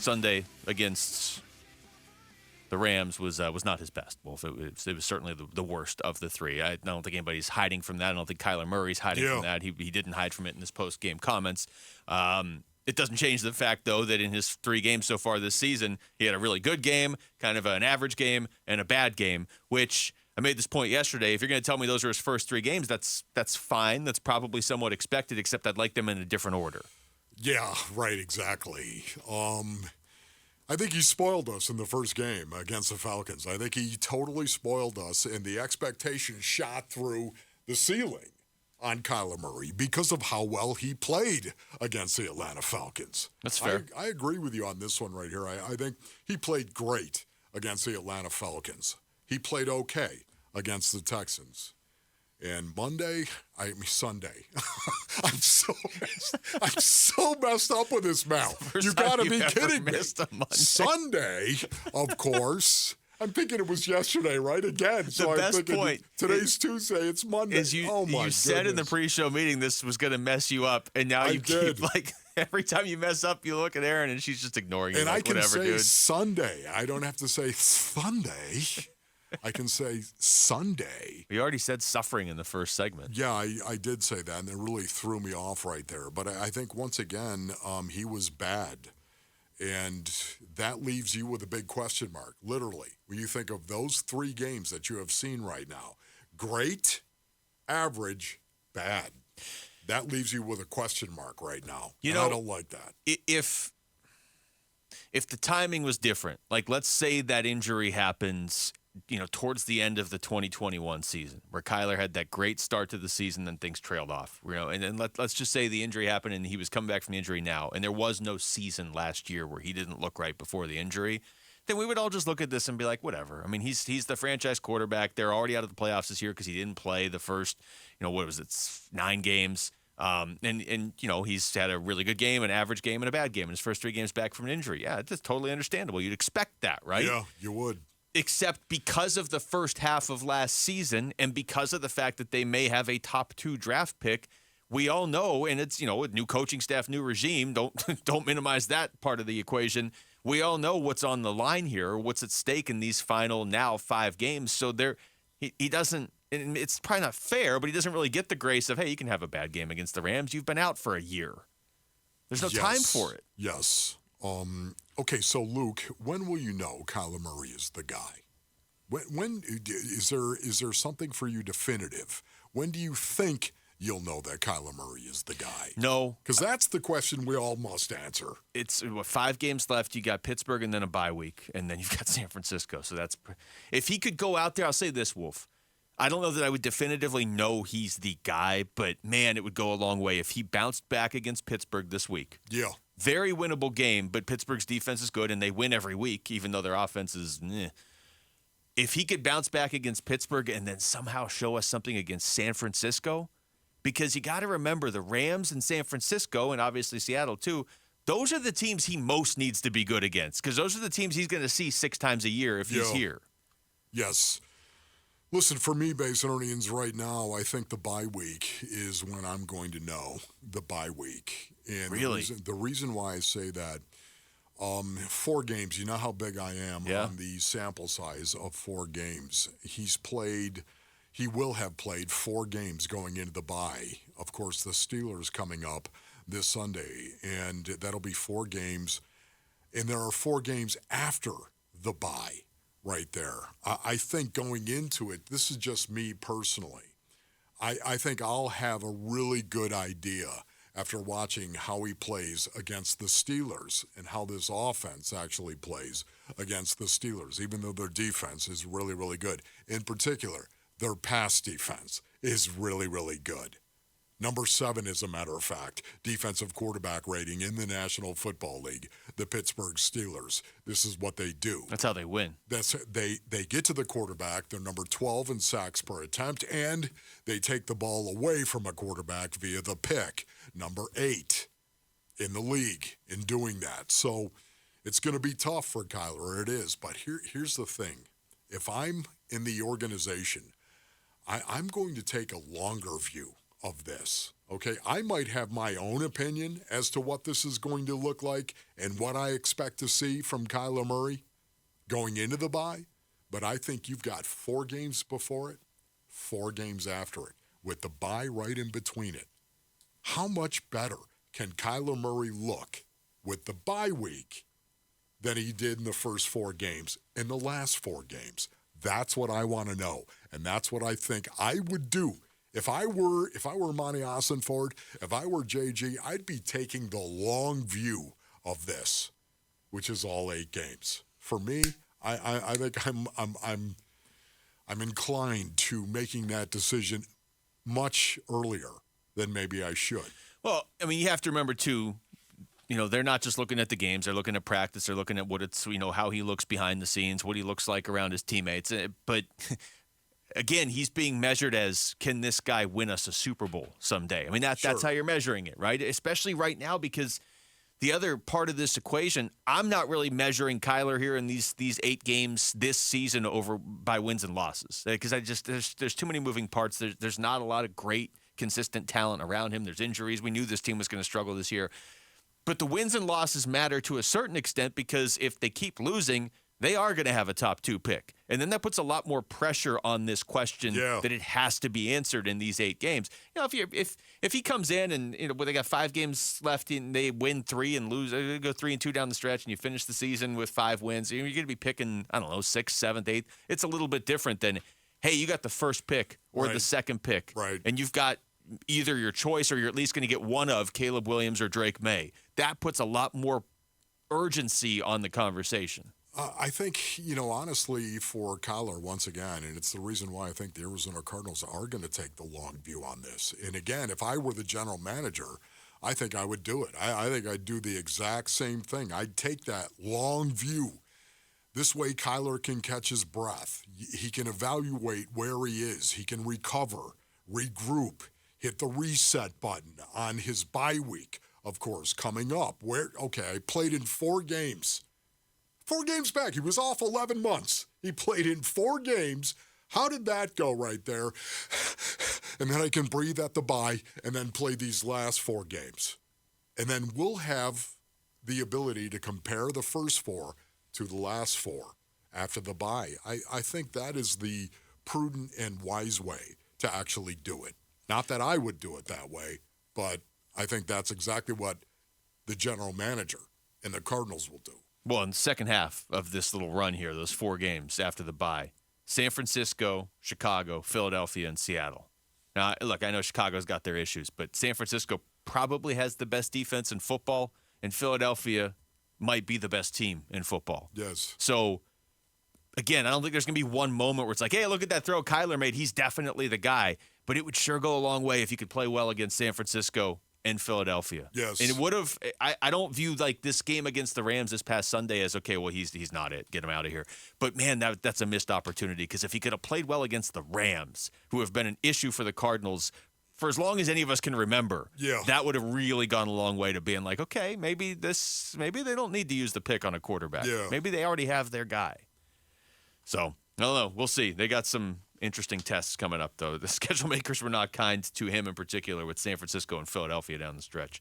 Sunday against the Rams was not his best. Well, it was certainly the worst of the three. I don't think anybody's hiding from that. I don't think Kyler Murray's hiding from that. He didn't hide from it in his post-game comments. It doesn't change the fact, though, that in his 3 games so far this season, he had a really good game, kind of an average game, and a bad game, which I made this point yesterday. If you're going to tell me those are his first 3 games, that's fine. That's probably somewhat expected, except I'd like them in a different order. Yeah, right, exactly. I think he spoiled us in the first game against the Falcons. I think he totally spoiled us, and the expectation shot through the ceiling on Kyler Murray because of how well he played against the Atlanta Falcons. That's fair. I agree with you on this one right here. I think he played great against the Atlanta Falcons. He played okay against the Texans. And Sunday, I'm so messed up with this mouth. You got to be kidding me. Sunday, of course. I'm thinking it was yesterday, right? Again. So the best point. Today's Tuesday. It's Monday. You said in the pre-show meeting this was going to mess you up, and now you keep every time you mess up, you look at Erin, and she's just ignoring you. And I can whatever, say dude. Sunday. I don't have to say Sunday. I can say Sunday. We already said suffering in the first segment. Yeah, I did say that, and it really threw me off right there. But I think, once again, he was bad. And that leaves you with a big question mark, literally, when you think of those 3 games that you have seen right now. Great, average, bad. That leaves you with a question mark right now. I don't like that. If the timing was different, like let's say that injury happens towards the end of the 2021 season, where Kyler had that great start to the season, then things trailed off. And then let's just say the injury happened and he was coming back from the injury now, and there was no season last year where he didn't look right before the injury. Then we would all just look at this and be like, whatever. I mean, he's the franchise quarterback. They're already out of the playoffs this year because he didn't play the first, 9 games. And he's had a really good game, an average game, and a bad game in his first 3 games back from an injury. Yeah, it's totally understandable. You'd expect that, right? Yeah, you would. Except because of the first half of last season and because of the fact that they may have a top 2 draft pick, we all know, and it's, new coaching staff, new regime, don't minimize that part of the equation. We all know what's on the line here, what's at stake in these final now 5 games. So he doesn't, and it's probably not fair, but he doesn't really get the grace of, hey, you can have a bad game against the Rams. You've been out for a year. There's no time for it. Yes. Okay, so Luke, when will you know Kyler Murray is the guy? When is there something for you definitive? When do you think you'll know that Kyler Murray is the guy? No. Because that's the question we all must answer. It's 5 games left. You got Pittsburgh and then a bye week, and then you've got San Francisco. So if he could go out there, I'll say this, Wolf. I don't know that I would definitively know he's the guy, but, man, it would go a long way if he bounced back against Pittsburgh this week. Yeah. Very winnable game, but Pittsburgh's defense is good, and they win every week, even though their offense is If he could bounce back against Pittsburgh and then somehow show us something against San Francisco, because you got to remember the Rams and San Francisco, and obviously Seattle too, those are the teams he most needs to be good against, because those are the teams he's going to see 6 times a year if he's here. Yes. Listen, for me, Basinonians, right now, I think the bye week is when I'm going to know the bye week. And really? The reason why I say that, 4 games, you know how big I am on the sample size of 4 games. He will have played 4 games going into the bye. Of course, the Steelers coming up this Sunday, and that'll be 4 games. And there are 4 games after the bye. Right there. I think going into it, this is just me personally, I think I'll have a really good idea after watching how he plays against the Steelers and how this offense actually plays against the Steelers, even though their defense is really, really good. In particular, their pass defense is really, really good. Number 7, as a matter of fact, defensive quarterback rating in the National Football League, the Pittsburgh Steelers. This is what they do. That's how they win. They get to the quarterback. They're number 12 in sacks per attempt, and they take the ball away from a quarterback via the pick, number 8 in the league in doing that. So it's going to be tough for Kyler. It is. But here's the thing. If I'm in the organization, I'm going to take a longer view of this. Okay, I might have my own opinion as to what this is going to look like and what I expect to see from Kyler Murray going into the bye, but I think you've got 4 games before it, 4 games after it, with the bye right in between it. How much better can Kyler Murray look with the bye week than he did in the first 4 games, in the last 4 games? That's what I want to know, and that's what I think I would do. If I were Monty Ossenford, if I were JG, I'd be taking the long view of this, which is all 8 games. For me, I think I'm inclined to making that decision much earlier than maybe I should. Well, I mean, you have to remember too, they're not just looking at the games. They're looking at practice. They're looking at what it's, how he looks behind the scenes, what he looks like around his teammates. But again, he's being measured as, can this guy win us a Super Bowl someday? I mean, that's how you're measuring it, right? Especially right now, because the other part of this equation, I'm not really measuring Kyler here in these 8 games this season over by wins and losses, because there's too many moving parts. There's not a lot of great, consistent talent around him. There's injuries. We knew this team was going to struggle this year. But the wins and losses matter to a certain extent, because if they keep losing, they are going to have a top 2 pick. And then that puts a lot more pressure on this question that it has to be answered in these 8 games. If he comes in and they got 5 games left and they win 3 and lose, they go 3-2 down the stretch, and you finish the season with 5 wins, you're going to be picking, 6th, 7th, 8th. It's a little bit different than, hey, you got the first pick or the second pick, and you've got either your choice or you're at least going to get one of Caleb Williams or Drake May. That puts a lot more urgency on the conversation. I think, honestly, for Kyler, once again, and it's the reason why I think the Arizona Cardinals are going to take the long view on this. And again, if I were the general manager, I think I would do it. I think I'd do the exact same thing. I'd take that long view. This way, Kyler can catch his breath. He can evaluate where he is. He can recover, regroup, hit the reset button on his bye week, of course, coming up. I played in 4 games. 4 games back. He was off 11 months. He played in 4 games. How did that go right there? And then I can breathe at the bye and then play these last 4 games. And then we'll have the ability to compare the first 4 to the last 4 after the bye. I think that is the prudent and wise way to actually do it. Not that I would do it that way, but I think that's exactly what the general manager and the Cardinals will do. Well, in the second half of this little run here, those 4 games after the bye, San Francisco, Chicago, Philadelphia, and Seattle. Now, look, I know Chicago's got their issues, but San Francisco probably has the best defense in football, and Philadelphia might be the best team in football. Yes. So, again, I don't think there's going to be one moment where it's like, hey, look at that throw Kyler made. He's definitely the guy. But it would sure go a long way if you could play well against San Francisco and Philadelphia. Yes. And it would have – I don't view like this game against the Rams this past Sunday as, okay, well, he's not it. Get him out of here. But, man, that's a missed opportunity, because if he could have played well against the Rams, who have been an issue for the Cardinals for as long as any of us can remember, that would have really gone a long way to being like, okay, maybe they don't need to use the pick on a quarterback. Yeah. Maybe they already have their guy. So, I don't know. We'll see. They got some interesting tests coming up, though. The schedule makers were not kind to him in particular with San Francisco and Philadelphia down the stretch.